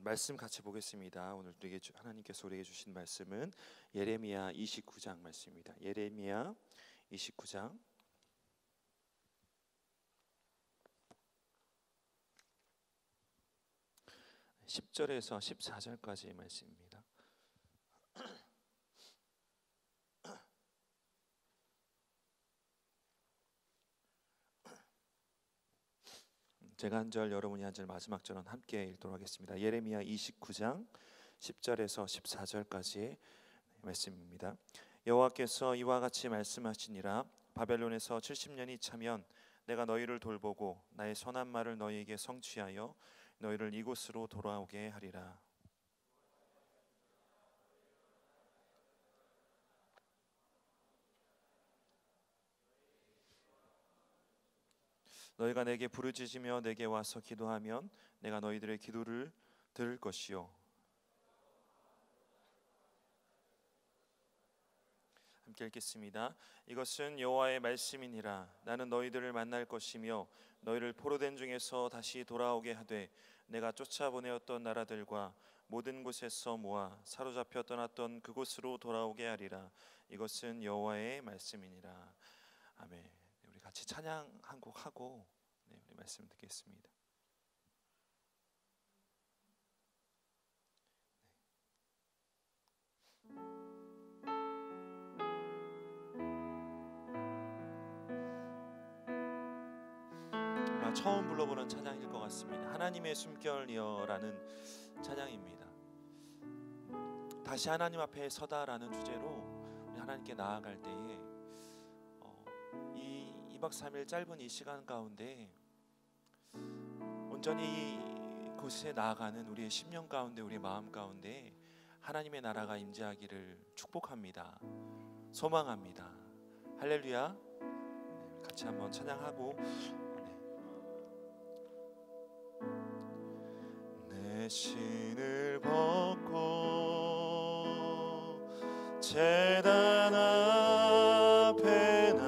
말씀 같이 보겠습니다. 오늘 우리에게 하나님께서 우리에게 주신 말씀은 예레미야 29장 말씀입니다. 예레미야 29장 10절에서 14절까지의 말씀입니다. 제가 한 절, 여러분이 한 절, 마지막 절은 함께 읽도록 하겠습니다. 예레미야 29장 10절에서 14절까지의 말씀입니다. 여호와께서 이와 같이 말씀하시니라. 바벨론에서 70년이 차면 내가 너희를 돌보고 나의 선한 말을 너희에게 성취하여 너희를 이곳으로 돌아오게 하리라. 너희가 내게 부르짖으며 내게 와서 기도하면 내가 너희들의 기도를 들을 것이요. 함께 읽겠습니다. 이것은 여호와의 말씀이니라. 나는 너희들을 만날 것이며 너희를 포로된 중에서 다시 돌아오게 하되 내가 쫓아보내었던 나라들과 모든 곳에서 모아 사로잡혀 떠났던 그곳으로 돌아오게 하리라. 이것은 여호와의 말씀이니라. 아멘. 우리 같이 찬양 한 곡 하고 우리 말씀 듣겠습니다. 처음 불러보는 찬양일 것 같습니다. 하나님의 숨결이여라는 찬양입니다. 다시 하나님 앞에 서다라는 주제로 우리 하나님께 나아갈 때에 이 2박 3일 짧은 이 시간 가운데 온전히 그곳에 나아가는 우리의 심령 가운데, 우리의 마음 가운데 하나님의 나라가 임재하기를 축복합니다. 소망합니다. 할렐루야. 같이 한번 찬양하고 내 신을 벗고 제단 앞에 나아가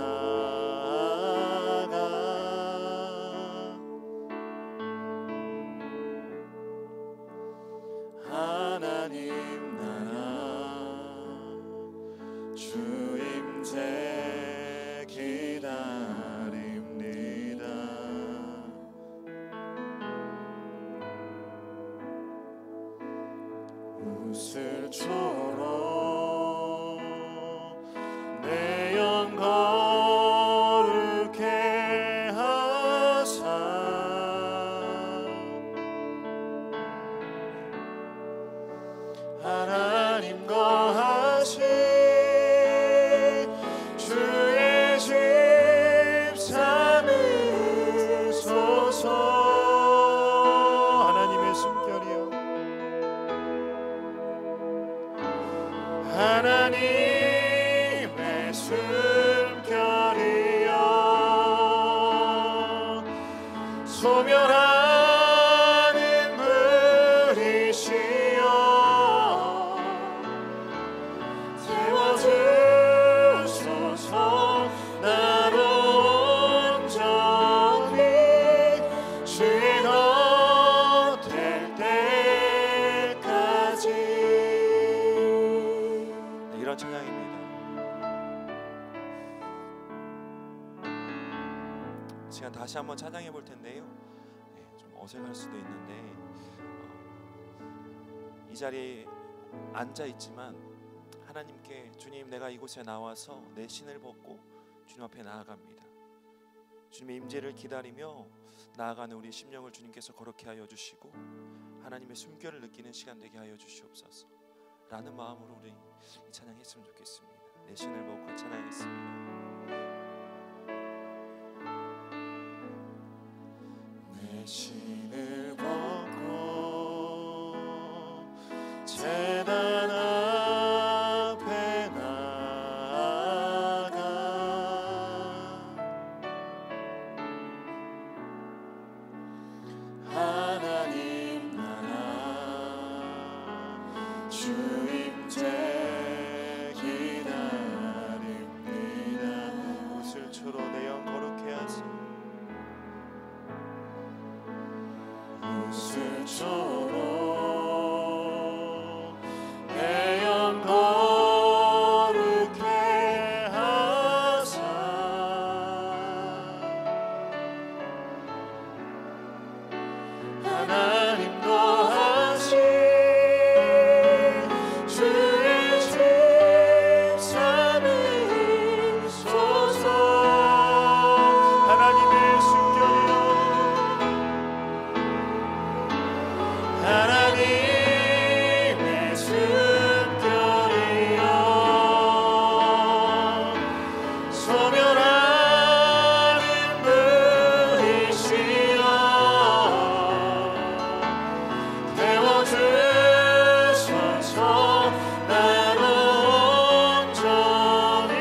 하나님 나라 주 임재 기다립니다. 우슬초록 내 영 거룩해 하사 하나님 거하신 주의 집 삼으소서. 하나님의 숨결이여 하나님의 숨결이여 소멸하는 불이시여 세워주소서. 나로 온전히 주의 것 될 때까지. 이런 찬양입니다. 시간 다시 한번 찬양해 볼 텐데요. 좀 어색할 수도 있는데 이 자리에 앉아 있지만 하나님께 주님, 내가 이곳에 나와서 내 신을 벗고 주님 앞에 나아갑니다. 주님의 임재를 기다리며 나아가는 우리 심령을 주님께서 거룩해 하여 주시고 하나님의 숨결을 느끼는 시간 되게 하여 주시옵소서 라는 마음으로 우리 이 찬양했으면 좋겠습니다. 내 신을 벗고 찬양했습니다. 내 신을 벗고 제단 앞에 나아가 하나님 나라 주 임재 기다립니다. 우슬초로 내 영 거룩해 하사 우슬초로 태워주소서. 나로 온전히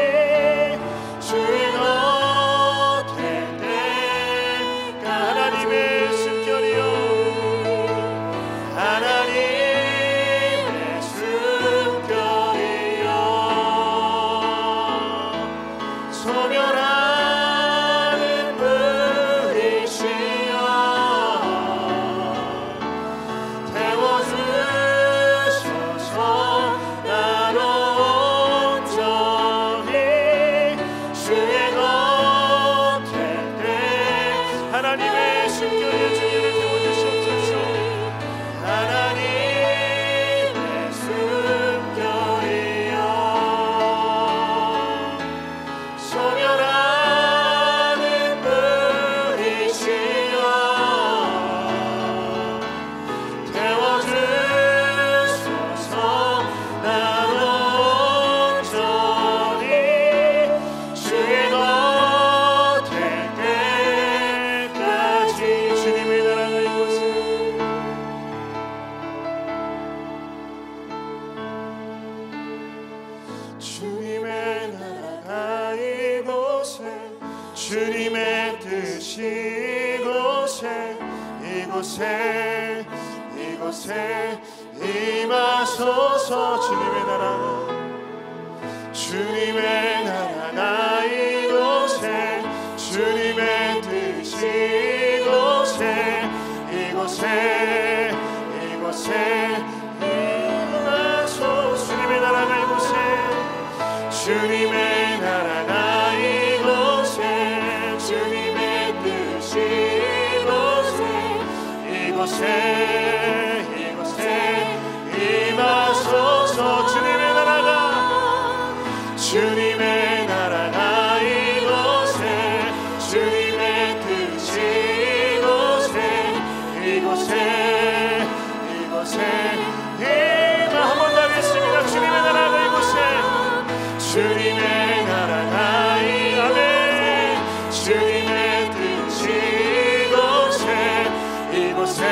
주의 곁에 때가 하나님의 숨결이요 하나님의 숨결이요 소멸하는 불이시여 태워주소서. 나로 온전히 주의 곁에 때 하나님의 숨결에 주님을 태워주시옵소서. 하나님의 숨결이여 소멸하는 불이시여 태워주소서. 나로 온전히 주의 곁에 때까지 주님의 나라가 이곳에 주님의 나라가 이곳에 주님의 뜻이 이곳에 임하소서. 주님의 나라가 이곳에 주님의 뜻이 이곳에 임하소서. 주님의 나라가 이곳에 주님의 나라가 이곳에 주님의 뜻이 이곳에 임하소서. 주님의 나라가 이곳에 주님의 뜻이 이곳에 한 번 더 하겠습니다. 주님의 나라가 이곳에 주님의 나라가 아멘 주님의 뜻이 이곳에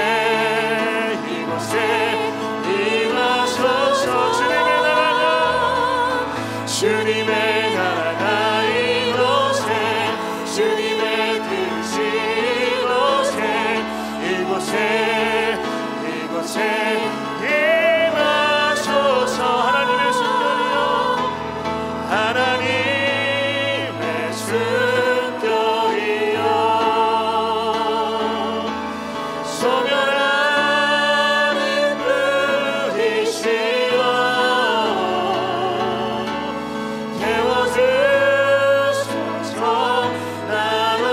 임하소서. 주님의 나라가 이곳에 주님의 뜻이 이곳에 임하소서. 하나님의 숨결이여 하나님의 숨결이여 소멸하는 불이시여 태워주소서. 나로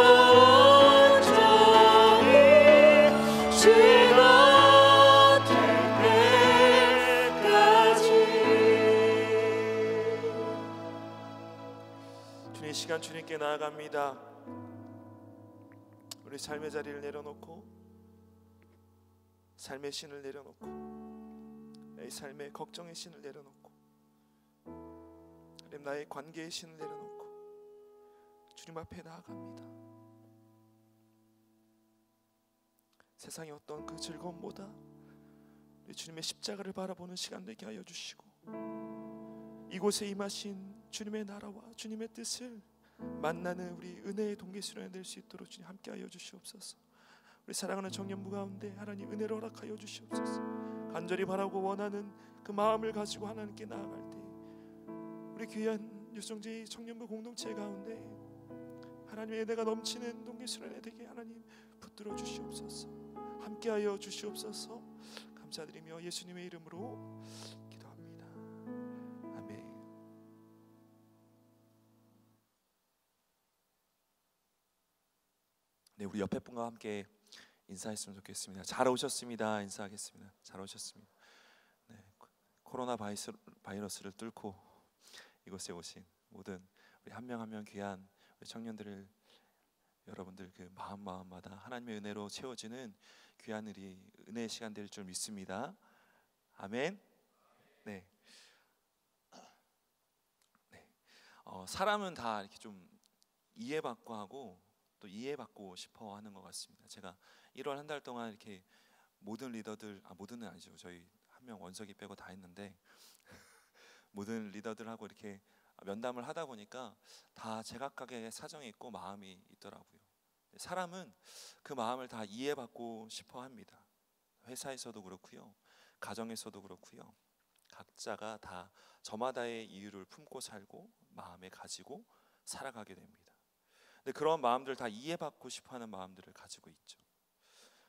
온전히 주의 곁에 때까지. 주님 이 시간 주님께 나아갑니다. 우리 삶의 자리를 내려놓고 삶의 신을 내려놓고 내 삶의 걱정의 신을 내려놓고 나의 관계의 신을 내려놓고 주님 앞에 나아갑니다. 세상의 어떤 그 즐거움보다 우리 주님의 십자가를 바라보는 시간 되게 하여 주시고 이곳에 임하신 주님의 나라와 주님의 뜻을 만나는 우리 은혜의 동기수련이 될 수 있도록 주님 함께 하여 주시옵소서. 우리 사랑하는 청년부 가운데 하나님 은혜를 허락하여 주시옵소서. 간절히 바라고 원하는 그 마음을 가지고 하나님께 나아갈 때 우리 귀한 유성제 청년부 공동체 가운데 하나님의 은혜가 넘치는 동기수련이 되게 하나님 붙들어 주시옵소서. 함께하여 주시옵소서. 감사드리며 예수님의 이름으로 기도합니다. 아멘. 네, 우리 옆에 분과 함께 인사했으면 좋겠습니다. 잘 오셨습니다. 인사하겠습니다. 잘 오셨습니다. 네, 코로나 바이러스를 뚫고 이곳에 오신 모든 우리 한 명 한 명 귀한 우리 청년들을 여러분들 그 마음마다 하나님의 은혜로 채워지는 귀한 은혜의 시간 될 줄 믿습니다. 아멘. 네. 사람은 다 이렇게 좀 이해받고 하고 또 이해받고 싶어 하는 것 같습니다. 제가 1월 한 달 동안 이렇게 모든 리더들, 모든은 아니죠. 저희 한 명 원석이 빼고 다 했는데 모든 리더들하고 이렇게 면담을 하다 보니까 다 제각각의 사정이 있고 마음이 있더라고요. 사람은 그 마음을 다 이해받고 싶어 합니다. 회사에서도 그렇고요, 가정에서도 그렇고요. 각자가 다 저마다의 이유를 품고 살고 마음에 가지고 살아가게 됩니다. 근데 그런 마음들 다 이해받고 싶어하는 마음들을 가지고 있죠.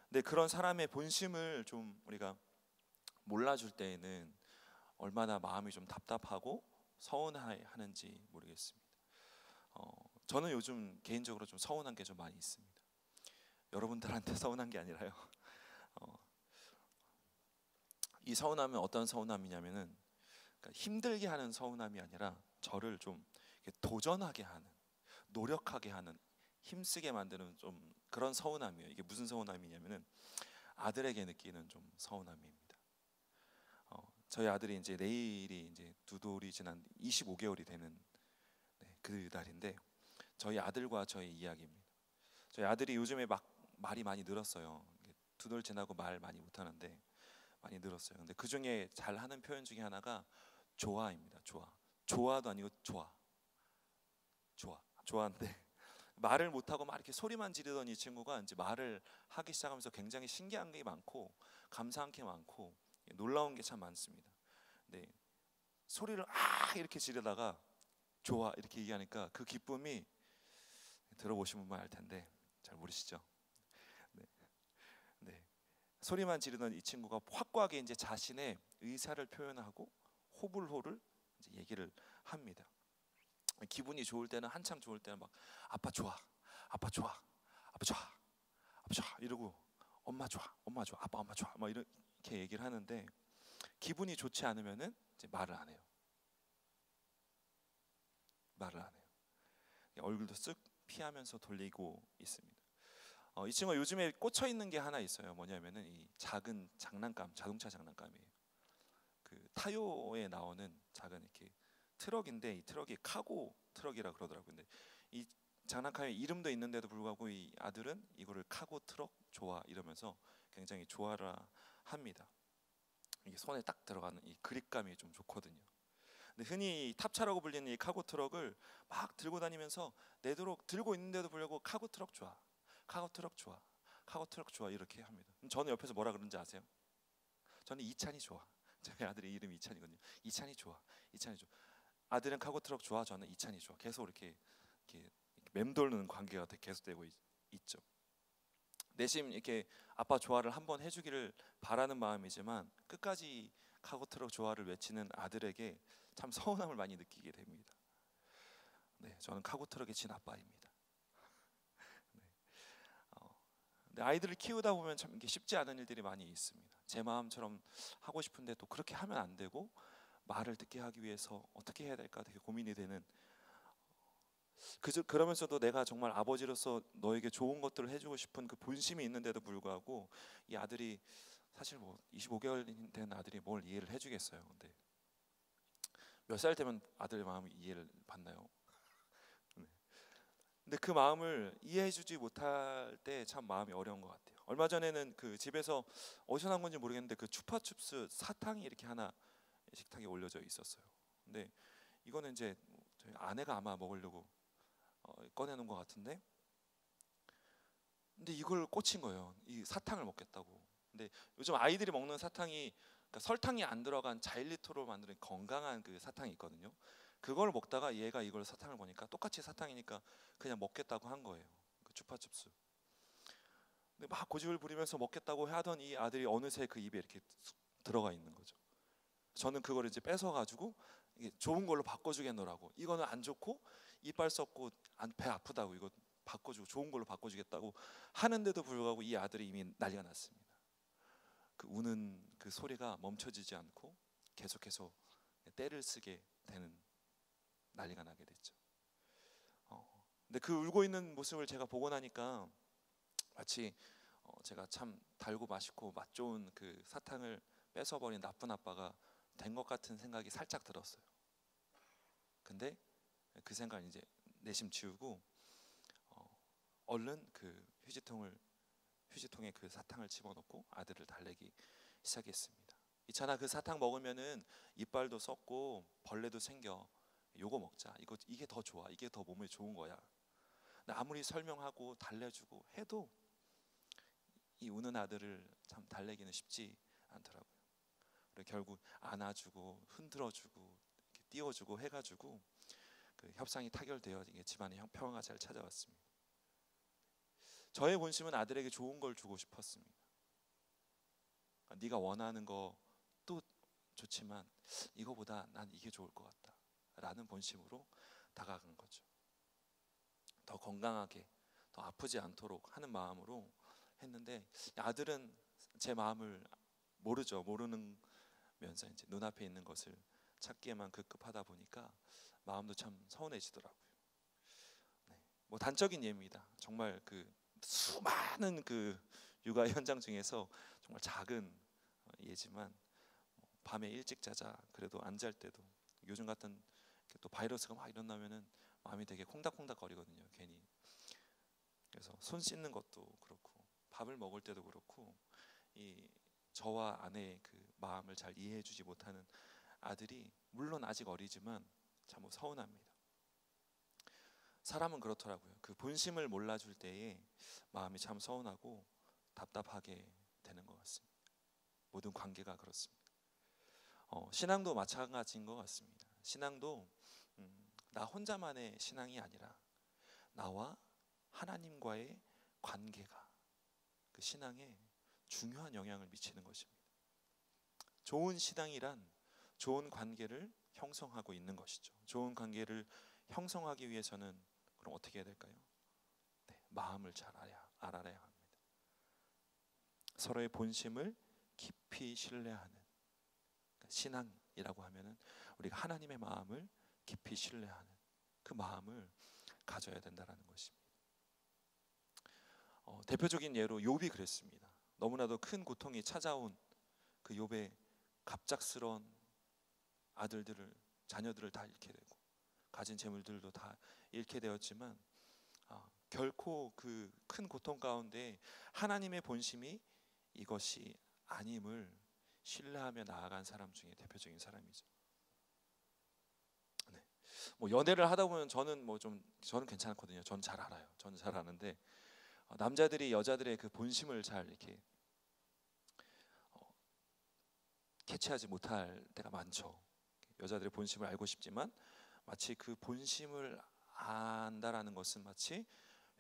근데 그런 사람의 본심을 좀 우리가 몰라줄 때에는 얼마나 마음이 좀 답답하고 서운하는지 모르겠습니다. 저는 요즘 개인적으로 좀 서운한 게 좀 많이 있습니다. 여러분들한테 서운한 게 아니라요. 이 서운함은 어떤 서운함이냐면은, 그러니까 힘들게 하는 서운함이 아니라 저를 좀 도전하게 하는, 노력하게 하는, 힘쓰게 만드는 좀 그런 서운함이에요. 이게 무슨 서운함이냐면은 아들에게 느끼는 좀 서운함입니다. 저희 아들이 이제 내일이 이제 두 돌이 지난 25개월이 되는 그 날인데, 저희 아들과 저의 이야기입니다. 저희 아들이 요즘에 막 말이 많이 늘었어요. 두 돌 지나고 말 많이 못하는데 많이 늘었어요. 근데 그 중에 잘 하는 표현 중에 하나가 좋아입니다. 좋아도 아니고 좋아인데 말을 못하고 막 이렇게 소리만 지르던 이 친구가 이제 말을 하기 시작하면서 굉장히 신기한 게 많고 감사한 게 많고 놀라운 게 참 많습니다. 근데 소리를 이렇게 지르다가 좋아 이렇게 얘기하니까 그 기쁨이, 들어보신 분만 알 텐데 잘 모르시죠? 네. 네. 소리만 지르던 이 친구가 확고하게 이제 자신의 의사를 표현하고 호불호를 이제 얘기를 합니다. 기분이 좋을 때는, 한참 좋을 때는 막 아빠 좋아, 아빠 좋아, 아빠 좋아, 아빠 좋아 이러고, 엄마 좋아, 엄마 좋아, 아빠 엄마 좋아 막 이렇게 얘기를 하는데, 기분이 좋지 않으면은 이제 말을 안 해요. 말을 안 해요. 얼굴도 쓱 피하면서 돌리고 있습니다. 이 친구가 요즘에 꽂혀 있는 게 하나 있어요. 뭐냐면은 이 작은 장난감, 자동차 장난감이에요. 그 타요에 나오는 작은 이렇게 트럭인데, 이 트럭이 카고 트럭이라 그러더라고요. 근데 이 장난감의 이름도 있는데도 불구하고 이 아들은 이거를 카고 트럭 좋아 이러면서 굉장히 좋아라 합니다. 이게 손에 딱 들어가는 이 그립감이 좀 좋거든요. 근데 흔히 탑차라고 불리는 이 카고 트럭을 막 들고 다니면서 내도록 들고 있는데도 불구하고 카고 트럭 좋아, 카고 트럭 좋아, 카고 트럭 좋아 이렇게 합니다. 저는 옆에서 뭐라 그러는지 아세요? 저는 이찬이 좋아. 저희 아들의 이름이 이찬이거든요. 이찬이 좋아, 이찬이 좋아. 아들은 카고 트럭 좋아, 저는 이찬이 좋아. 계속 이렇게 맴도는 관계가 계속되고 있죠. 내심 이렇게 아빠 좋아를 한번 해주기를 바라는 마음이지만 끝까지 카고 트럭 좋아를 외치는 아들에게 참 서운함을 많이 느끼게 됩니다. 네, 저는 카고 트럭의 친아빠입니다. 네. 근데 아이들을 키우다 보면 참 이게 쉽지 않은 일들이 많이 있습니다. 제 마음처럼 하고 싶은데 또 그렇게 하면 안 되고, 말을 듣게 하기 위해서 어떻게 해야 될까 되게 고민이 되는, 그러면서도 내가 정말 아버지로서 너에게 좋은 것들을 해주고 싶은 그 본심이 있는데도 불구하고 이 아들이, 사실 뭐 25개월 된 아들이 뭘 이해를 해주겠어요. 근데 몇 살 되면 아들의 마음을 이해를 받나요? 네. 근데 그 마음을 이해해주지 못할 때 참 마음이 어려운 것 같아요. 얼마 전에는 그 집에서 어디서 난 건지 모르겠는데 그 추파춥스 사탕이 이렇게 하나 식탁에 올려져 있었어요. 근데 이거는 이제 저희 아내가 아마 먹으려고 꺼내놓은 것 같은데, 근데 이걸 꽂힌 거예요. 이 사탕을 먹겠다고. 근데 요즘 아이들이 먹는 사탕이, 그러니까 설탕이 안 들어간 자일리토로 만든 건강한 그 사탕이 있거든요. 그걸 먹다가 얘가 이걸 사탕을 보니까 똑같이 사탕이니까 그냥 먹겠다고 한 거예요. 그 추파춥스. 근데 막 고집을 부리면서 먹겠다고 하던 이 아들이 어느새 그 입에 이렇게 들어가 있는 거죠. 저는 그걸 이제 뺏어 가지고 이게 좋은 걸로 바꿔주겠노라고, 이거는 안 좋고 이빨 썩고 배 아프다고, 이거 바꿔주고 좋은 걸로 바꿔주겠다고 하는데도 불구하고 이 아들이 이미 난리가 났습니다. 그 우는 그 소리가 멈춰지지 않고 계속해서 떼를 쓰게 되는, 난리가 나게 됐죠. 근데 그 울고 있는 모습을 제가 보고 나니까 마치 제가 참 달고 맛있고 맛 좋은 그 사탕을 뺏어버린 나쁜 아빠가 된 것 같은 생각이 살짝 들었어요. 근데 그 생각 이제 내심 지우고 얼른 그 휴지통에 그 사탕을 집어넣고 아들을 달래기 시작했습니다. 있잖아, 그 사탕 먹으면은 이빨도 썩고 벌레도 생겨. 요거 먹자. 이게 더 좋아. 이게 더 몸에 좋은 거야. 근데 아무리 설명하고 달래주고 해도 이 우는 아들을 참 달래기는 쉽지 않더라고요. 그리고 결국 안아주고 흔들어주고 이렇게 띄워주고 해가지고 그 협상이 타결되어 이게 집안의 평화가 잘 찾아왔습니다. 저의 본심은 아들에게 좋은 걸 주고 싶었습니다. 그러니까 네가 원하는 것도 좋지만 이거보다 난 이게 좋을 것 같다 라는 본심으로 다가간 거죠. 더 건강하게, 더 아프지 않도록 하는 마음으로 했는데 아들은 제 마음을 모르죠. 모르면서 이제 눈앞에 있는 것을 찾기에만 급급하다 보니까 마음도 참 서운해지더라고요. 네. 뭐 단적인 예입니다. 정말 그 수많은 그 육아 현장 중에서 정말 작은 예지만 밤에 일찍 자자 그래도 안 잘 때도 요즘 같은 또 바이러스가 막 일어나면은 마음이 되게 콩닥콩닥 거리거든요. 괜히. 그래서 손 씻는 것도 그렇고 밥을 먹을 때도 그렇고 이 저와 아내의 그 마음을 잘 이해해주지 못하는 아들이 물론 아직 어리지만 참 서운합니다. 사람은 그렇더라고요. 그 본심을 몰라줄 때에 마음이 참 서운하고 답답하게 되는 것 같습니다. 모든 관계가 그렇습니다. 신앙도 마찬가지인 것 같습니다. 신앙도 나 혼자만의 신앙이 아니라 나와 하나님과의 관계가 그 신앙에 중요한 영향을 미치는 것입니다. 좋은 신앙이란 좋은 관계를 형성하고 있는 것이죠. 좋은 관계를 형성하기 위해서는 그럼 어떻게 해야 될까요? 네, 마음을 잘 알아야 합니다. 서로의 본심을 깊이 신뢰하는 그러니까 신앙이라고 하면은 우리가 하나님의 마음을 깊이 신뢰하는 그 마음을 가져야 된다라는 것입니다. 대표적인 예로 욥이 그랬습니다. 너무나도 큰 고통이 찾아온 그 욥의 갑작스러운 자녀들을 다 잃게 되고 가진 재물들도 다 잃게 되었지만 결코 그 큰 고통 가운데 하나님의 본심이 이것이 아님을 신뢰하며 나아간 사람 중에 대표적인 사람이죠. 네. 뭐 연애를 하다 보면 저는 괜찮거든요. 저는 잘 알아요. 저는 잘 아는데 남자들이 여자들의 그 본심을 잘 이렇게 캐치하지 못할 때가 많죠. 여자들의 본심을 알고 싶지만 마치 그 본심을 안다라는 것은 마치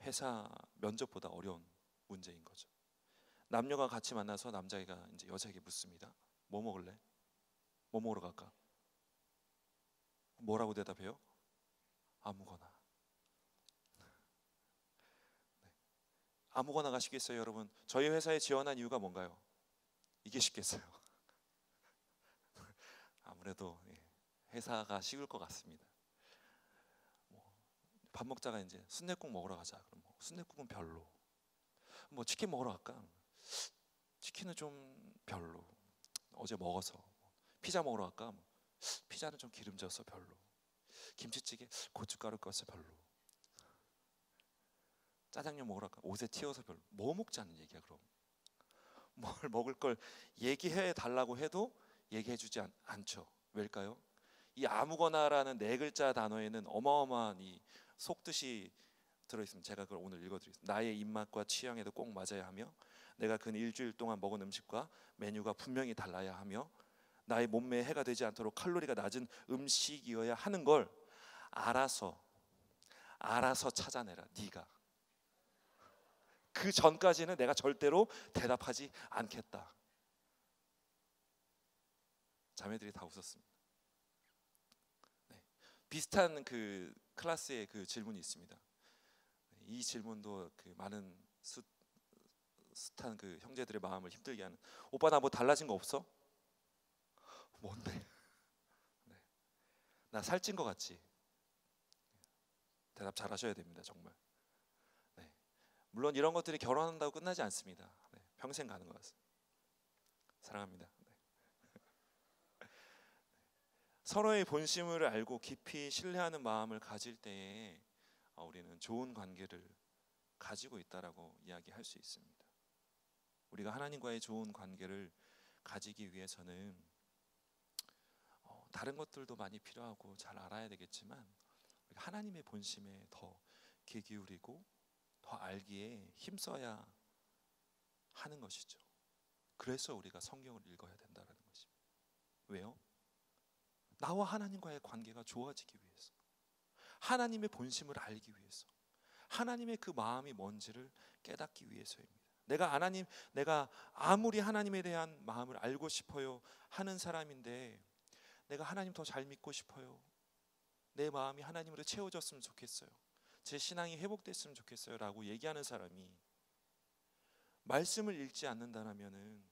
회사 면접보다 어려운 문제인 거죠. 남녀가 같이 만나서 남자애가 이제 여자에게 묻습니다. 뭐 먹을래? 뭐 먹으러 갈까? 뭐라고 대답해요? 아무거나. 네. 아무거나 가시겠어요, 여러분? 저희 회사에 지원한 이유가 뭔가요? 이게 쉽겠어요. 아무래도 회사가 식을 것 같습니다. 밥 먹자가 이제 순댓국 먹으러 가자. 그럼 순댓국은 별로. 뭐 치킨 먹으러 갈까? 치킨은 좀 별로. 어제 먹어서. 피자 먹으러 갈까? 피자는 좀 기름져서 별로. 김치찌개 고춧가루 껴서 별로. 짜장면 먹으러 갈까? 옷에 튀어서 별로. 뭐 먹자는 얘기야 그럼. 뭘 먹을 걸 얘기해 달라고 해도 얘기해주지 않죠. 왜일까요? 이 아무거나라는 네 글자 단어에는 어마어마한 이 속뜻이 들어있습니다. 제가 그걸 오늘 읽어드리겠습니다. 나의 입맛과 취향에도 꼭 맞아야 하며 내가 근 일주일 동안 먹은 음식과 메뉴가 분명히 달라야 하며 나의 몸매에 해가 되지 않도록 칼로리가 낮은 음식이어야 하는 걸 알아서 찾아내라. 네가 그 전까지는 내가 절대로 대답하지 않겠다. 자매들이 다 웃었습니다. 네. 비슷한 그 클래스의 그 질문이 있습니다. 이 질문도 그 많은 숱한 그 형제들의 마음을 힘들게 하는. 오빠 나 뭐 달라진 거 없어? 뭔데? 네. 나 살찐 거 같지? 대답 잘 하셔야 됩니다. 정말. 네. 물론 이런 것들이 결혼한다고 끝나지 않습니다. 네. 평생 가는 것 같습니다. 사랑합니다. 네. 서로의 본심을 알고 깊이 신뢰하는 마음을 가질 때에 우리는 좋은 관계를 가지고 있다라고 이야기할 수 있습니다. 우리가 하나님과의 좋은 관계를 가지기 위해서는 다른 것들도 많이 필요하고 잘 알아야 되겠지만 우리가 하나님의 본심에 더 귀 기울이고 더 알기에 힘써야 하는 것이죠. 그래서 우리가 성경을 읽어야 된다는 것입니다. 왜요? 나와 하나님과의 관계가 좋아지기 위해서, 하나님의 본심을 알기 위해서, 하나님의 그 마음이 뭔지를 깨닫기 위해서입니다. 내가 아무리 하나님에 대한 마음을 알고 싶어요 하는 사람인데, 내가 하나님 더 잘 믿고 싶어요, 내 마음이 하나님으로 채워졌으면 좋겠어요, 제 신앙이 회복됐으면 좋겠어요 라고 얘기하는 사람이 말씀을 읽지 않는다면은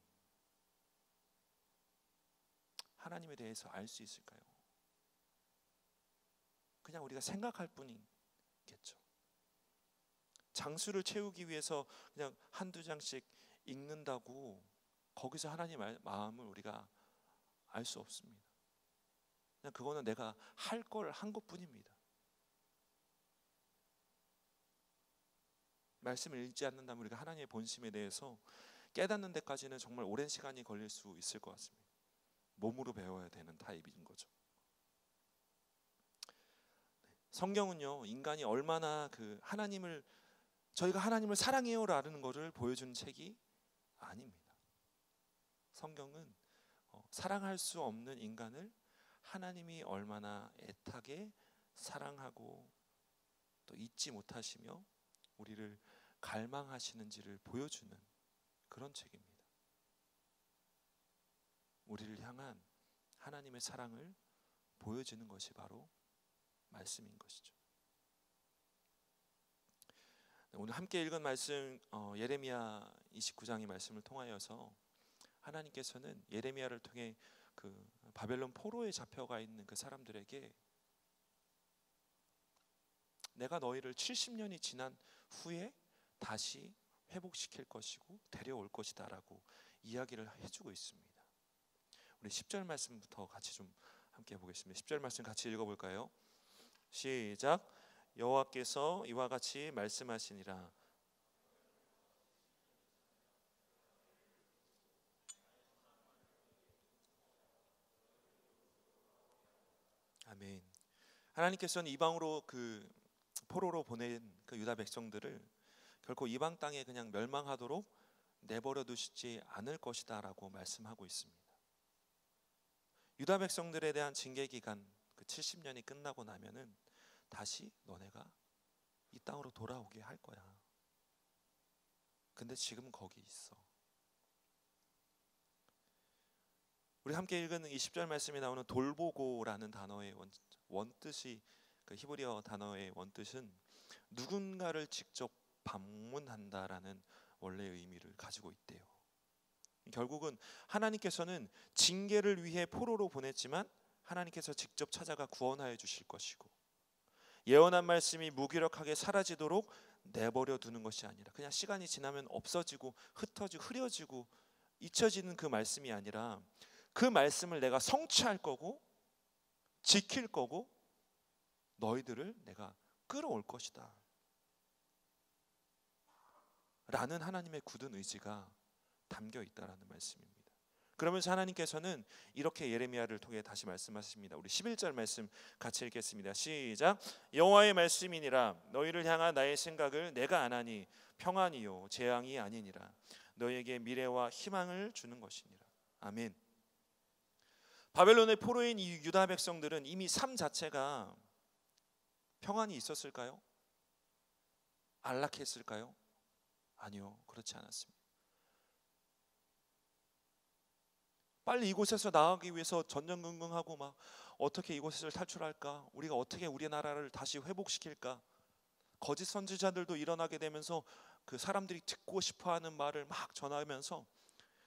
하나님에 대해서 알 수 있을까요? 그냥 우리가 생각할 뿐이겠죠. 장수를 채우기 위해서 그냥 한두 장씩 읽는다고 거기서 하나님의 마음을 우리가 알 수 없습니다. 그냥 그거는 내가 할 걸 한 것뿐입니다. 말씀을 읽지 않는다면 우리가 하나님의 본심에 대해서 깨닫는 데까지는 정말 오랜 시간이 걸릴 수 있을 것 같습니다. 몸으로 배워야 되는 타입인 거죠. 성경은요, 인간이 얼마나 저희가 하나님을 사랑해요라는 것을 보여주는 책이 아닙니다. 성경은 사랑할 수 없는 인간을 하나님이 얼마나 애타게 사랑하고 또 잊지 못하시며 우리를 갈망하시는지를 보여주는 그런 책입니다. 우리를 향한 하나님의 사랑을 보여주는 것이 바로 말씀인 것이죠. 오늘 함께 읽은 말씀, 예레미야 29장의 말씀을 통하여서 하나님께서는 예레미야를 통해 그 바벨론 포로에 잡혀가 있는 그 사람들에게 내가 너희를 70년이 지난 후에 다시 회복시킬 것이고 데려올 것이다 라고 이야기를 해주고 있습니다. 우리 10절 말씀부터 같이 좀 함께 보겠습니다. 10절 말씀 같이 읽어볼까요? 시작. 여호와께서 이와 같이 말씀하시니라. 아멘. 하나님께서는 이방으로 그 포로로 보낸 그 유다 백성들을 결코 이방 땅에 그냥 멸망하도록 내버려 두시지 않을 것이다 라고 말씀하고 있습니다. 유다 백성들에 대한 징계 기간 그 70년이 끝나고 나면은 다시 너네가 이 땅으로 돌아오게 할 거야. 근데 지금 거기 있어. 우리 함께 읽은 20절 말씀에 나오는 돌보고라는 단어의 원뜻이, 그 히브리어 단어의 원뜻은 누군가를 직접 방문한다라는 원래의 의미를 가지고 있대요. 결국은 하나님께서는 징계를 위해 포로로 보냈지만 하나님께서 직접 찾아가 구원하여 주실 것이고, 예언한 말씀이 무기력하게 사라지도록 내버려 두는 것이 아니라 그냥 시간이 지나면 없어지고 흩어지고 흐려지고 잊혀지는 그 말씀이 아니라 그 말씀을 내가 성취할 거고 지킬 거고 너희들을 내가 끌어올 것이다 라는 하나님의 굳은 의지가 담겨 있다라는 말씀입니다. 그러면서 하나님께서는 이렇게 예레미야를 통해 다시 말씀하십니다. 우리 11절 말씀 같이 읽겠습니다. 시작. 여호와의 말씀이니라. 너희를 향한 나의 생각을 내가 아나니 평안이요 재앙이 아니니라. 너희에게 미래와 희망을 주는 것이니라. 아멘. 바벨론의 포로인 이 유다 백성들은 이미 삶 자체가 평안이 있었을까요? 안락했을까요? 아니요, 그렇지 않았습니다. 빨리 이곳에서 나가기 위해서 전전긍긍하고 막 어떻게 이곳에서 탈출할까? 우리가 어떻게 우리나라를 다시 회복시킬까? 거짓 선지자들도 일어나게 되면서 그 사람들이 듣고 싶어하는 말을 막 전하면서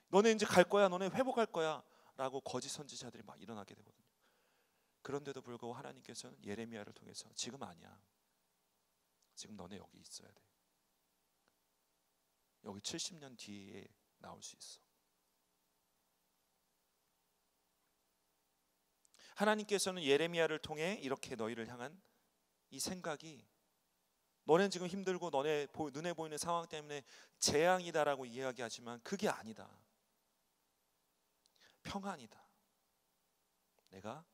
너네 이제 갈 거야, 너네 회복할 거야 라고 거짓 선지자들이 막 일어나게 되거든요. 그런데도 불구하고 하나님께서는 예레미야를 통해서 지금 아니야, 지금 너네 여기 있어야 돼, 여기 70년 뒤에 나올 수 있어. 하나님께서는 예레미야를 통해 이렇게 너희를 향한 이 생각이 너넨 지금 힘들고 너네 눈에 보이는 상황 때문에 재앙이다라고 이야기하지만 그게 아니다. 평안이다. 내가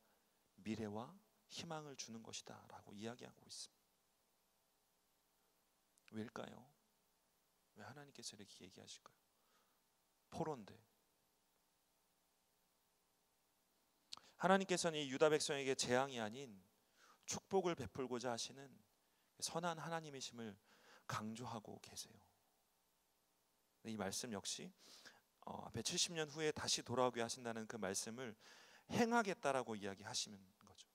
미래와 희망을 주는 것이다 라고 이야기하고 있습니다. 왜일까요? 왜 하나님께서 이렇게 얘기하실까요? 포로인데. 하나님께서는 이 유다 백성에게 재앙이 아닌 축복을 베풀고자 하시는 선한 하나님이심을 강조하고 계세요. 이 말씀 역시 앞에 70년 후에 다시 돌아오게 하신다는 그 말씀을 행하겠다라고 이야기하시는 거죠.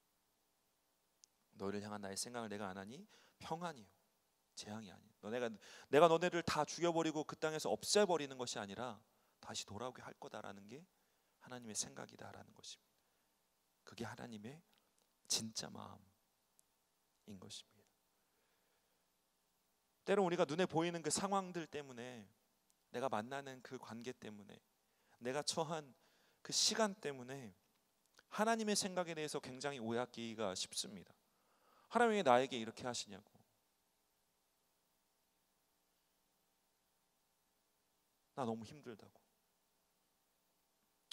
너희를 향한 나의 생각을 내가 안 하니 평안이요 재앙이 아닌. 내가 너네를 다 죽여버리고 그 땅에서 없애버리는 것이 아니라 다시 돌아오게 할 거다라는 게 하나님의 생각이다라는 것입니다. 그게 하나님의 진짜 마음인 것입니다. 때론 우리가 눈에 보이는 그 상황들 때문에, 내가 만나는 그 관계 때문에, 내가 처한 그 시간 때문에 하나님의 생각에 대해서 굉장히 오해하기가 쉽습니다. 하나님이 나에게 이렇게 하시냐고, 나 너무 힘들다고,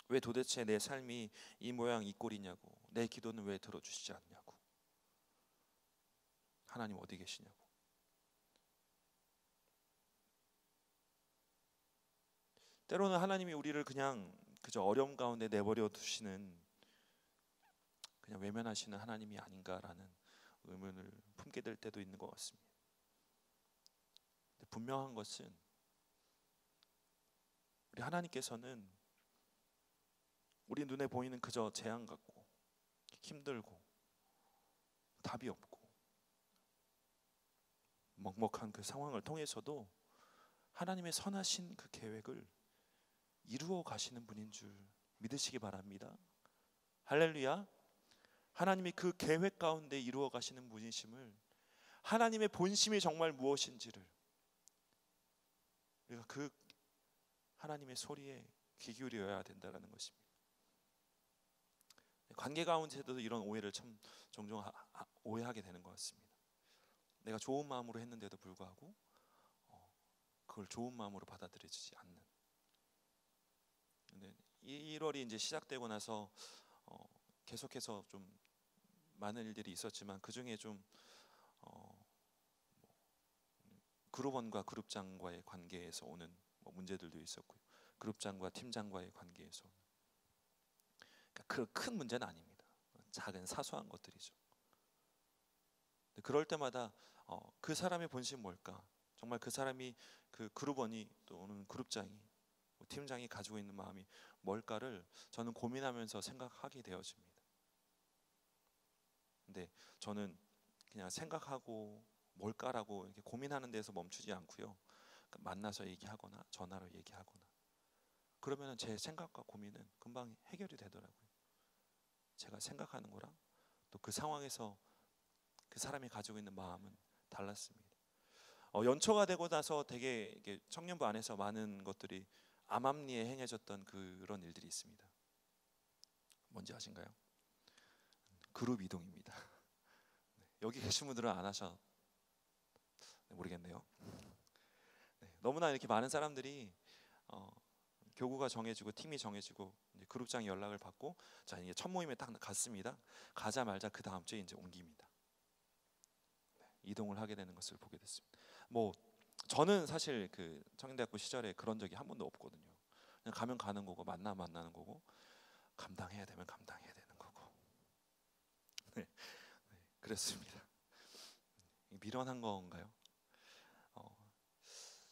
왜 도대체 내 삶이 이 모양 이 꼴이냐고, 내 기도는 왜 들어주시지 않냐고, 하나님 어디 계시냐고. 때로는 하나님이 우리를 그냥 그저 어려움 가운데 내버려 두시는, 그냥 외면하시는 하나님이 아닌가라는 의문을 품게 될 때도 있는 것 같습니다. 근데 분명한 것은 우리 하나님께서는 우리 눈에 보이는 그저 재앙 같고 힘들고 답이 없고 먹먹한 그 상황을 통해서도 하나님의 선하신 그 계획을 이루어 가시는 분인 줄 믿으시기 바랍니다. 할렐루야. 하나님이 그 계획 가운데 이루어 가시는 분이심을, 하나님의 본심이 정말 무엇인지를 우리가 그 하나님의 소리에 귀 기울여야 된다는 것입니다. 관계 가운데서도 이런 오해를 참 종종 오해하게 되는 것 같습니다. 내가 좋은 마음으로 했는데도 불구하고 그걸 좋은 마음으로 받아들여지지 않는. 근데 1월이 이제 시작되고 나서 계속해서 좀 많은 일들이 있었지만 그 중에 좀 그룹원과 그룹장과의 관계에서 오는 문제들도 있었고요. 그룹장과 팀장과의 관계에서 그러니까 그 큰 문제는 아닙니다. 작은 사소한 것들이죠. 그럴 때마다 그 사람의 본심 뭘까? 정말 그 사람이, 그 그룹원이 또는 그룹장이, 팀장이 가지고 있는 마음이 뭘까를 저는 고민하면서 생각하게 되어집니다. 근데 저는 그냥 생각하고 뭘까라고 이렇게 고민하는 데서 멈추지 않고요. 만나서 얘기하거나 전화로 얘기하거나 그러면 제 생각과 고민은 금방 해결이 되더라고요. 제가 생각하는 거랑 또 그 상황에서 그 사람이 가지고 있는 마음은 달랐습니다. 연초가 되고 나서 되게 이게 청년부 안에서 많은 것들이 암암리에 행해졌던 그런 일들이 있습니다. 뭔지 아신가요? 그룹 이동입니다. 여기 계신 분들은 안 하셔 모르겠네요. 너무나 이렇게 많은 사람들이 교구가 정해지고 팀이 정해지고 이제 그룹장이 연락을 받고, 자 이제 첫 모임에 딱 갔습니다. 가자마자 그 다음 주에 이제 옮깁니다. 이동을 하게 되는 것을 보게 됐습니다. 저는 사실 그 청년대학부 시절에 그런 적이 한 번도 없거든요. 그냥 가면 가는 거고 만나는 거고 감당해야 되면 감당해야 되는 거고. 네, 그랬습니다. 미련한 건가요?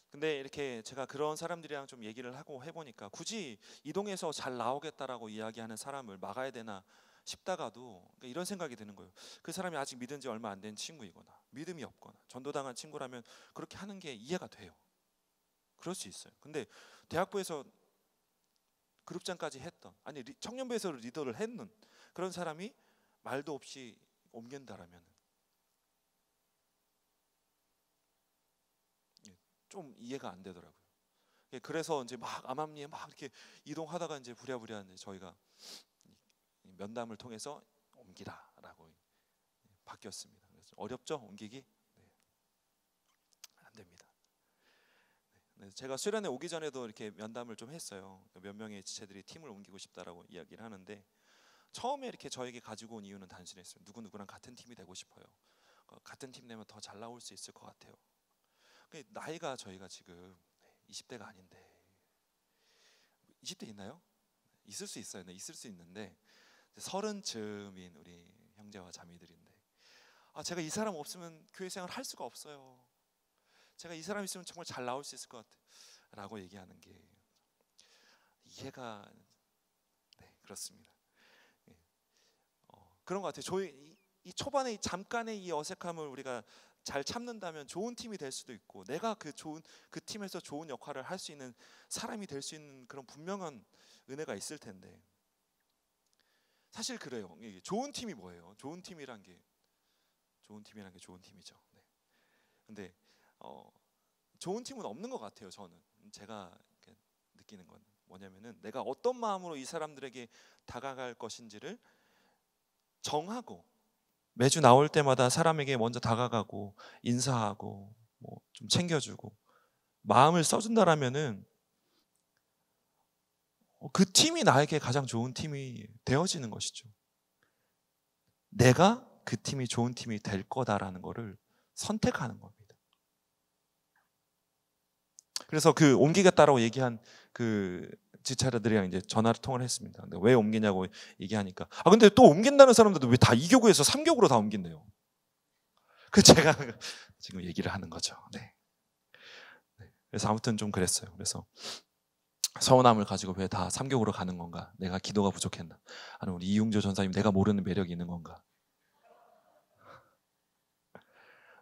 근데 이렇게 제가 그런 사람들이랑 좀 얘기를 하고 해보니까 굳이 이동해서 잘 나오겠다라고 이야기하는 사람을 막아야 되나 싶다가도 이런 생각이 드는 거예요. 그 사람이 아직 믿은 지 얼마 안 된 친구이거나 믿음이 없거나 전도당한 친구라면 그렇게 하는 게 이해가 돼요. 그럴 수 있어요. 근데 대학부에서 그룹장까지 했던, 아니 청년부에서 리더를 했는 그런 사람이 말도 없이 옮긴다라면 좀 이해가 안 되더라고요. 그래서 이제 막 암암리에 막 이렇게 이동하다가 이제 부랴부랴 이제 저희가 면담을 통해서 옮기라라고 바뀌었습니다. 그래서 어렵죠, 옮기기? 네. 안 됩니다. 제가 수련회 오기 전에도 이렇게 면담을 좀 했어요. 몇 명의 지체들이 팀을 옮기고 싶다라고 이야기를 하는데, 처음에 이렇게 저에게 가지고 온 이유는 단순했어요. 누구누구랑 같은 팀이 되고 싶어요. 같은 팀 되면 더 잘 나올 수 있을 것 같아요. 나이가 저희가 지금 20대가 아닌데, 20대 있나요? 있을 수 있어요. 네, 있을 수 있는데 30쯤인 우리 형제와 자매들인데, 제가 이 사람 없으면 교회 생활 할 수가 없어요. 제가 이 사람 있으면 정말 잘 나올 수 있을 것 같아요 라고 얘기하는 게 이해가 그렇습니다. 그런 것 같아요. 이 초반에 잠깐의 이 어색함을 우리가 잘 참는다면 좋은 팀이 될 수도 있고, 내가 그 팀에서 좋은 역할을 할 수 있는 사람이 될 수 있는 그런 분명한 은혜가 있을 텐데, 사실 그래요. 좋은 팀이 뭐예요? 좋은 팀이란 게 좋은 팀이죠. 네. 근데 좋은 팀은 없는 것 같아요. 저는 제가 느끼는 건 뭐냐면은, 내가 어떤 마음으로 이 사람들에게 다가갈 것인지를 정하고 매주 나올 때마다 사람에게 먼저 다가가고 인사하고 뭐 좀 챙겨주고 마음을 써준다라면은 그 팀이 나에게 가장 좋은 팀이 되어지는 것이죠. 내가 그 팀이 좋은 팀이 될 거다라는 것을 선택하는 겁니다. 그래서 그 옮기겠다라고 얘기한 그 지체들이랑 이제 전화 통화를 했습니다. 근데 왜 옮기냐고 얘기하니까, 근데 또 옮긴다는 사람들도 왜 다 2교구에서 3교구로 다 옮긴대요. 그 제가 지금 얘기를 하는 거죠. 네. 그래서 아무튼 좀 그랬어요. 그래서 서운함을 가지고 왜 다 3교구로 가는 건가? 내가 기도가 부족했나? 아니면 우리 이용조 전사님 내가 모르는 매력이 있는 건가?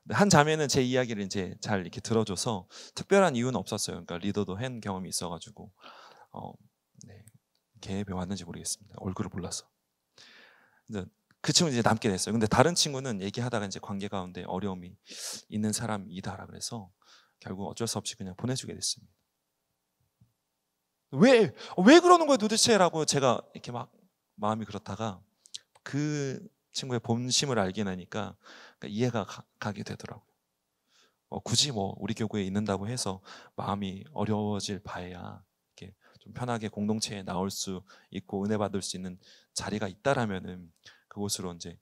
한 자매는 제 이야기를 이제 잘 이렇게 들어줘서 특별한 이유는 없었어요. 그러니까 리더도 한 경험이 있어가지고 걔 왜 왔는지 모르겠습니다. 얼굴을 몰라서. 그 친구 이제 남게 됐어요. 근데 다른 친구는 얘기하다가 이제 관계 가운데 어려움이 있는 사람이다라 그래서 결국 어쩔 수 없이 그냥 보내주게 됐습니다. 왜 그러는 거예요 도대체라고 제가 이렇게 막 마음이 그렇다가 그 친구의 본심을 알게 되니까 이해가 가게 되더라고요. 굳이 뭐 우리 교구에 있는다고 해서 마음이 어려워질 바에야 이렇게 좀 편하게 공동체에 나올 수 있고 은혜 받을 수 있는 자리가 있다라면은 그곳으로 이제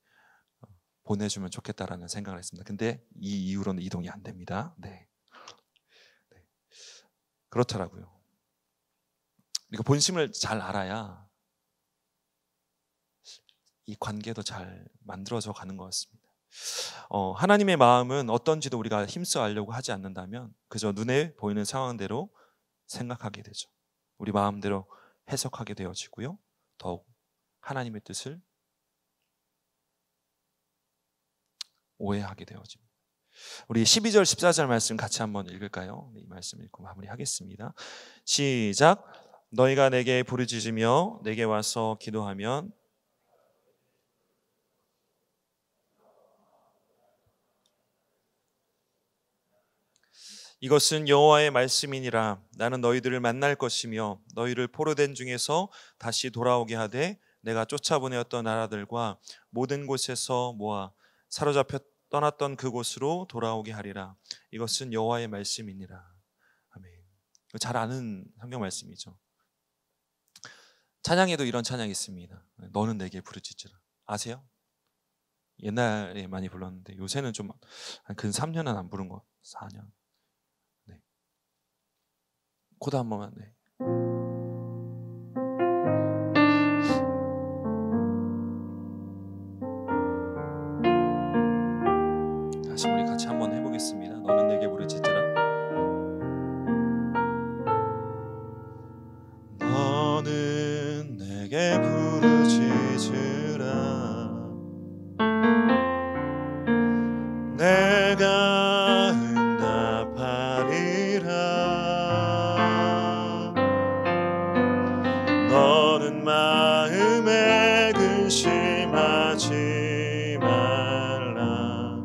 보내주면 좋겠다라는 생각을 했습니다. 근데 이 이후로는 이동이 안 됩니다. 네. 그렇더라고요. 그러니까 본심을 잘 알아야 이 관계도 잘 만들어져 가는 것 같습니다. 하나님의 마음은 어떤지도 우리가 힘써 알려고 하지 않는다면 그저 눈에 보이는 상황대로 생각하게 되죠. 우리 마음대로 해석하게 되어지고요. 더욱 하나님의 뜻을 오해하게 되어집니다. 우리 12절 14절 말씀 같이 한번 읽을까요? 이 말씀 읽고 마무리하겠습니다. 시작. 너희가 내게 부르짖으며 내게 와서 기도하면 이것은 여호와의 말씀이니라. 나는 너희들을 만날 것이며 너희를 포로된 중에서 다시 돌아오게 하되 내가 쫓아보내었던 나라들과 모든 곳에서 모아 사로잡혀 떠났던 그곳으로 돌아오게 하리라. 이것은 여호와의 말씀이니라. 아멘. 잘 아는 성경 말씀이죠. 찬양에도 이런 찬양이 있습니다. 너는 내게 부르짖으라. 아세요? 옛날에 많이 불렀는데 요새는 좀 근 3년은 안 부른 것 같아요. 4년. 네. 코드 한 번만. 네. 다시 우리 같이 한번 해보겠습니다. 너는 내게 부르짖으라. 너는 내게 부르짖으라. 내가 응답하리라. 너는 마음에 근심하지 말라.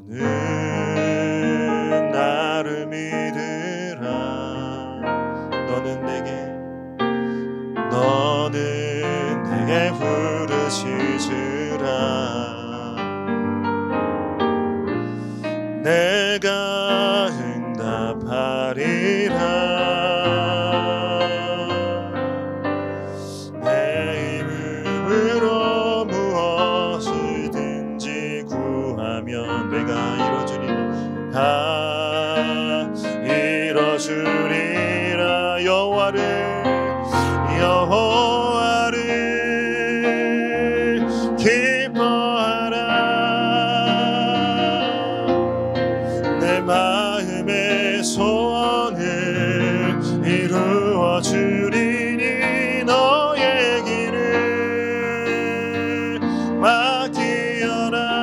너는 나를 믿으라. 너는 내게 부르짖으라. 내가 다 이뤄주리라. 여호와를 기뻐하라. 내 마음의 소원을 이루어주리니 너의 길을 맡기어라.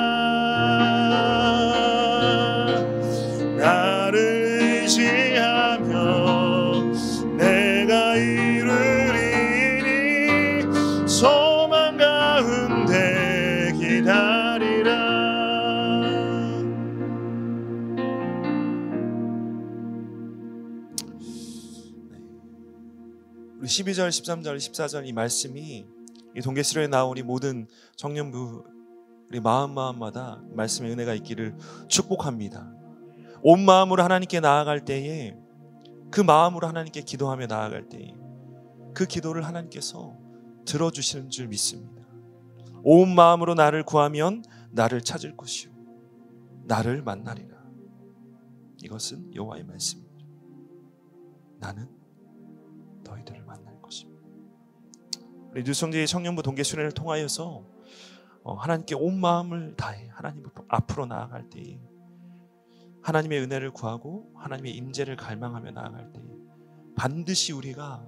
나를 의지하며 내가 이루리니 소망 가운데 기다리라. 우리 12절, 13절, 14절 이 말씀이 이 동계시로에 나온 이 모든 청년부 우리 마음마다 말씀의 은혜가 있기를 축복합니다. 온 마음으로 하나님께 나아갈 때에, 그 마음으로 하나님께 기도하며 나아갈 때에 그 기도를 하나님께서 들어주시는 줄 믿습니다. 온 마음으로 나를 구하면 나를 찾을 것이요 나를 만나리라. 이것은 여호와의 말씀입니다. 나는 너희들을 만날 것입니다. 우리 뉴성지의 청년부 동계수련을 통하여서 하나님께 온 마음을 다해 하나님 앞으로 나아갈 때에, 하나님의 은혜를 구하고 하나님의 임재를 갈망하며 나아갈 때에 반드시 우리가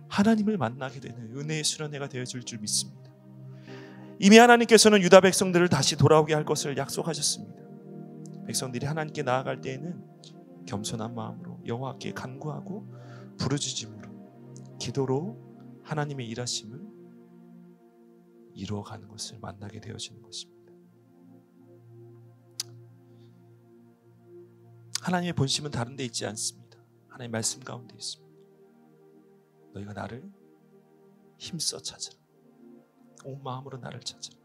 하나님을 만나게 되는 은혜의 수련회가 되어질 줄 믿습니다. 이미 하나님께서는 유다 백성들을 다시 돌아오게 할 것을 약속하셨습니다. 백성들이 하나님께 나아갈 때에는 겸손한 마음으로 여호와께 간구하고 부르짖음으로 기도로 하나님의 일하심을 이루어가는 것을 만나게 되어지는 것입니다. 하나님의 본심은 다른 데 있지 않습니다. 하나님의 말씀 가운데 있습니다. 너희가 나를 힘써 찾으라. 온 마음으로 나를 찾으라.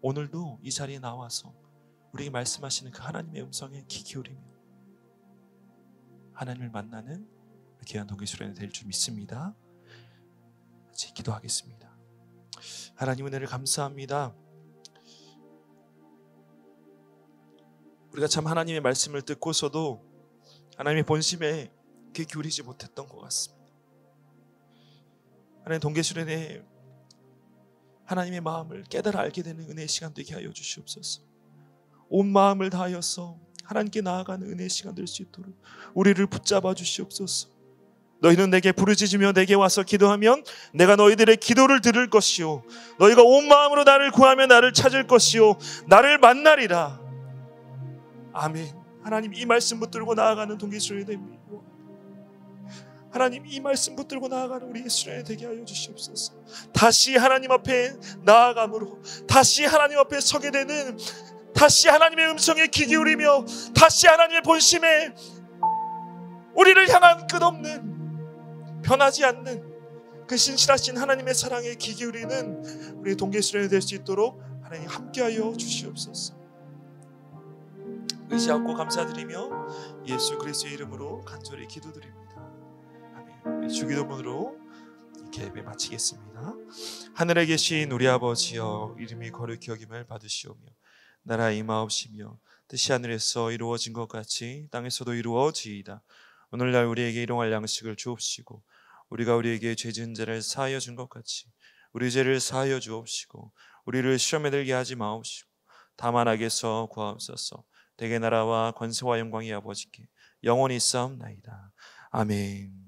오늘도 이 자리에 나와서 우리에게 말씀하시는 그 하나님의 음성에 귀 기울이며 하나님을 만나는 귀한 동계수련이 될 줄 믿습니다. 같이 기도하겠습니다. 하나님 은혜를 감사합니다. 우리가 참 하나님의 말씀을 듣고서도 하나님의 본심에 귀 기울이지 못했던 것 같습니다. 하나님 동계수련에 하나님의 마음을 깨달아 알게 되는 은혜의 시간 되게 하여 주시옵소서. 온 마음을 다하여서 하나님께 나아가는 은혜의 시간 될 수 있도록 우리를 붙잡아 주시옵소서. 너희는 내게 부르짖으며 내게 와서 기도하면 내가 너희들의 기도를 들을 것이요 너희가 온 마음으로 나를 구하며 나를 찾을 것이요 나를 만나리라. 아멘. 하나님 이 말씀 붙들고 나아가는 동계수련이 됩니다. 하나님 이 말씀 붙들고 나아가는 우리의 수련이 되게 하여 주시옵소서. 다시 하나님 앞에 나아감으로 다시 하나님 앞에 서게 되는, 다시 하나님의 음성에 귀 기울이며 다시 하나님의 본심에 우리를 향한 끝없는 변하지 않는 그 신실하신 하나님의 사랑에 귀 기울이는 우리의 동계수련이 될 수 있도록 하나님 함께하여 주시옵소서. 의지하고 감사드리며 예수 그리스도의 이름으로 간절히 기도드립니다. 아멘. 주기도문으로 이렇게 예배 마치겠습니다. 하늘에 계신 우리 아버지여, 이름이 거룩히 여김을 받으시오며 나라 임하옵시며 뜻이 하늘에서 이루어진 것 같이 땅에서도 이루어지이다. 오늘날 우리에게 일용할 양식을 주옵시고 우리가 우리에게 죄 지은 자를 사하여 준 것 같이 우리 죄를 사하여 주옵시고 우리를 시험에 들게 하지 마옵시고 다만 악에서 구하옵소서. 대개 나라와 권세와 영광이 아버지께 영원히 있사옵나이다. 아멘.